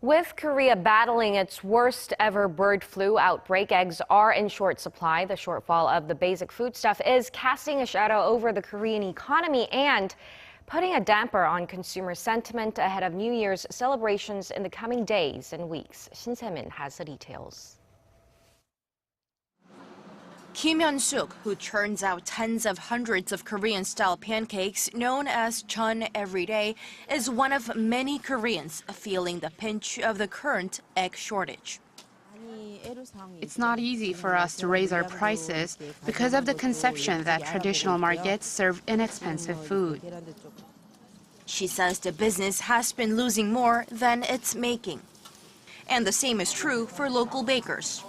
With Korea battling its worst ever bird flu outbreak, eggs are in short supply. The shortfall of the basic foodstuff is casting a shadow over the Korean economy and putting a damper on consumer sentiment ahead of New Year's celebrations in the coming days and weeks. Shin Semin has the details. Hyun-sook, who churns out tens of hundreds of Korean-style pancakes known as jeon every day, is one of many Koreans feeling the pinch of the current egg shortage. It's not easy for us to raise our prices because of the conception that traditional markets serve inexpensive food. She says the business has been losing more than it's making. And the same is true for local bakers.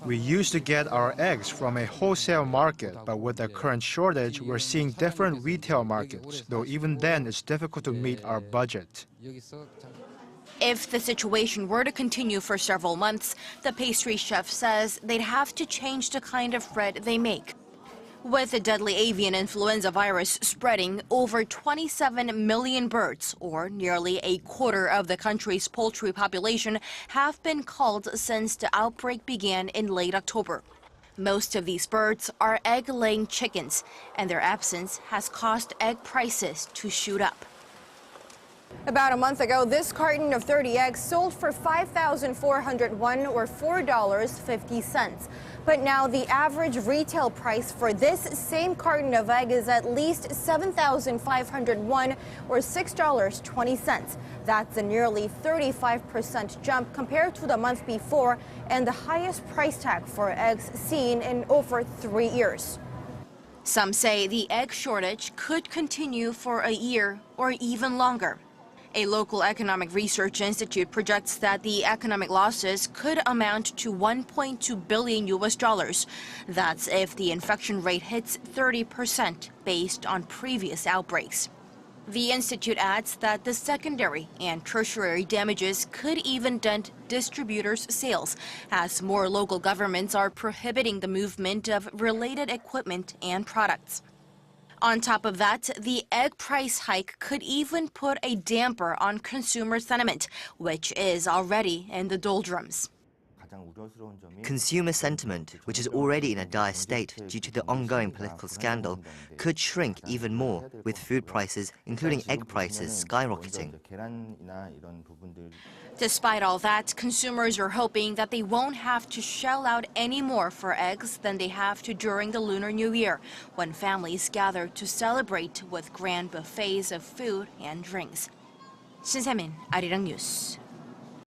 We used to get our eggs from a wholesale market, but with the current shortage, we're seeing different retail markets, though even then it's difficult to meet our budget. If the situation were to continue for several months, the pastry chef says they'd have to change the kind of bread they make. With the deadly avian influenza virus spreading, over 27 million birds, or nearly a quarter of the country's poultry population, have been culled since the outbreak began in late October. Most of these birds are egg-laying chickens, and their absence has caused egg prices to shoot up. About a month ago, this carton of 30 eggs sold for 5,401 or $4.50. But now the average retail price for this same carton of egg is at least 7,501 or $6.20. That's a nearly 35% jump compared to the month before and the highest price tag for eggs seen in over 3 years. Some say the egg shortage could continue for a year or even longer. A local economic research institute projects that the economic losses could amount to $1.2 billion. That's if the infection rate hits 30% based on previous outbreaks. The institute adds that the secondary and tertiary damages could even dent distributors' sales, as more local governments are prohibiting the movement of related equipment and products. On top of that, the egg price hike could even put a damper on consumer sentiment, which is already in the doldrums. Consumer sentiment, which is already in a dire state due to the ongoing political scandal, could shrink even more, with food prices, including egg prices, skyrocketing. Despite all that, consumers are hoping that they won't have to shell out any more for eggs than they have to during the Lunar New Year, when families gather to celebrate with grand buffets of food and drinks. Shin Semin, Arirang News.